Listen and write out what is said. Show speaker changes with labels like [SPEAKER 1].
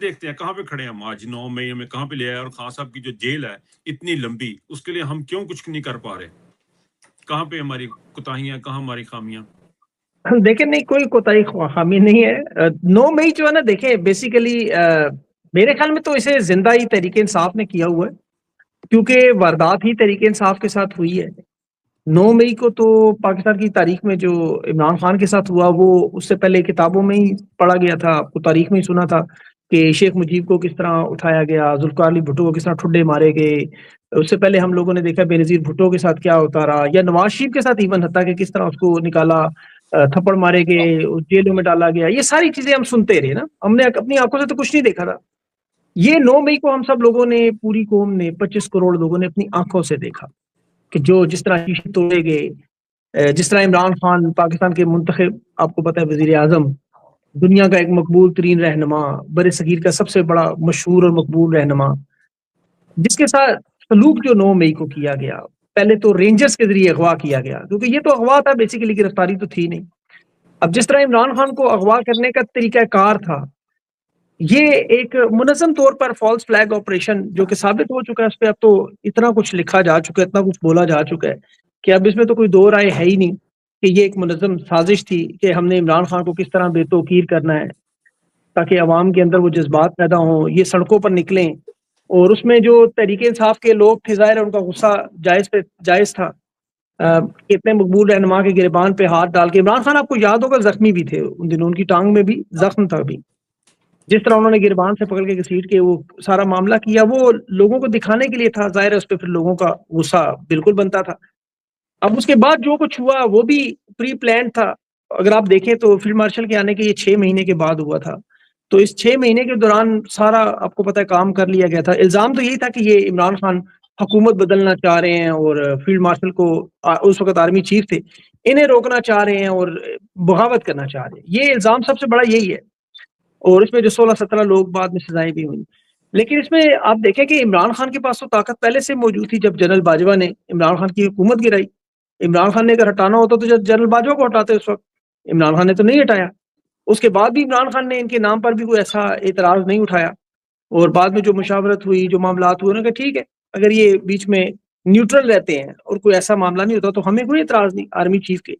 [SPEAKER 1] دیکھتے ہیں کہاں پہ کھڑے ہیں ہم آج 9 مئی میں کہاں پہ لے آئے، اور خان صاحب کی جو جیل ہے اتنی لمبی، اس کے لیے ہم کیوں کچھ نہیں کر پا رہے؟ کہاں پہ ہماری کوتاہیاں، کہاں ہماری خامیاں؟
[SPEAKER 2] دیکھیں نہیں، کوئی کوتاہی خامی نہیں ہے. 9 مئی جو ہے نا، دیکھیں بیسیکلی میرے خیال میں تو اسے زندہ ہی تحریک انصاف نے کیا ہوا ہے، کیونکہ واردات ہی تحریک انصاف کے ساتھ ہوئی ہے. 9 مئی کو تو پاکستان کی تاریخ میں جو عمران خان کے ساتھ ہوا وہ اس سے پہلے کتابوں میں ہی پڑھا گیا تھا، آپ کو تاریخ میں ہی سنا تھا کہ شیخ مجیب کو کس طرح اٹھایا گیا، ذوالفقار علی بھٹو کو کس طرح ٹھڈے مارے گئے. اس سے پہلے ہم لوگوں نے دیکھا بے نظیر بھٹو کے ساتھ کیا ہوتا رہا، یا نواز شریف کے ساتھ ایون حتیٰ کہ کس طرح اس کو نکالا، تھپڑ مارے گئے، جیلوں میں ڈالا گیا. یہ ساری چیزیں ہم سنتے رہے نا، ہم نے اپنی آنکھوں سے تو کچھ نہیں دیکھا تھا. یہ 9 مئی کو ہم سب لوگوں نے، پوری قوم نے، 25 کروڑ لوگوں نے اپنی آنکھوں سے دیکھا کہ جس طرح شیشے توڑے گئے، جس طرح عمران خان پاکستان کے منتخب، آپ کو پتہ ہے وزیر اعظم، دنیا کا ایک مقبول ترین رہنما، بر صغیر کا سب سے بڑا مشہور اور مقبول رہنما، جس کے ساتھ سلوک جو 9 مئی کو کیا گیا، پہلے تو رینجرز کے ذریعے اغوا کیا گیا، کیونکہ یہ تو اغوا تھا بیسیکلی، گرفتاری تو تھی نہیں. اب جس طرح عمران خان کو اغوا کرنے کا طریقہ کار تھا، یہ ایک منظم طور پر فالس فلیگ آپریشن جو کہ ثابت ہو چکا ہے، اس پہ اب تو اتنا کچھ لکھا جا چکا ہے، اتنا کچھ بولا جا چکا ہے کہ اب اس میں تو کوئی دو رائے ہے ہی نہیں کہ یہ ایک منظم سازش تھی کہ ہم نے عمران خان کو کس طرح بے توقیر کرنا ہے تاکہ عوام کے اندر وہ جذبات پیدا ہوں، یہ سڑکوں پر نکلیں. اور اس میں جو تحریک انصاف کے لوگ تھے، ظاہر ہے ان کا غصہ جائز تھا. اتنے مقبول رہنما کے گریبان پہ ہاتھ ڈال کے، عمران خان آپ کو یاد ہوگا زخمی بھی تھے ان دنوں، ان کی ٹانگ میں بھی زخم تھا بھی، جس طرح انہوں نے گریبان سے پکڑ کے گھسیٹ کے وہ سارا معاملہ کیا، وہ لوگوں کو دکھانے کے لیے تھا. ظاہر ہے اس پہ پھر لوگوں کا غصہ بالکل بنتا تھا. اب اس کے بعد جو کچھ ہوا وہ بھی پری پلان تھا. اگر آپ دیکھیں تو فیلڈ مارشل کے آنے کے یہ 6 مہینے کے بعد ہوا تھا، تو اس 6 مہینے کے دوران سارا آپ کو پتہ ہے کام کر لیا گیا تھا. الزام تو یہی تھا کہ یہ عمران خان حکومت بدلنا چاہ رہے ہیں، اور فیلڈ مارشل کو، اس وقت آرمی چیف تھے، انہیں روکنا چاہ رہے ہیں اور بغاوت کرنا چاہ رہے ہیں. یہ الزام سب سے بڑا یہی ہے، اور اس میں جو 16-17 لوگ بعد میں سزائیں بھی ہوئی. لیکن اس میں آپ دیکھیں کہ عمران خان کے پاس تو طاقت پہلے سے موجود تھی. جب جنرل باجوہ نے عمران خان کی حکومت گرائی، عمران خان نے اگر ہٹانا ہوتا تو جنرل باجوہ کو ہٹاتے اس وقت، عمران خان نے تو نہیں ہٹایا. اس کے بعد بھی عمران خان نے ان کے نام پر بھی کوئی ایسا اعتراض نہیں اٹھایا، اور بعد میں جو مشاورت ہوئی، جو معاملات ہوئے، انہوں نے کہا ٹھیک ہے، اگر یہ بیچ میں نیوٹرل رہتے ہیں اور کوئی ایسا معاملہ نہیں ہوتا تو ہمیں کوئی اعتراض نہیں آرمی چیف کے.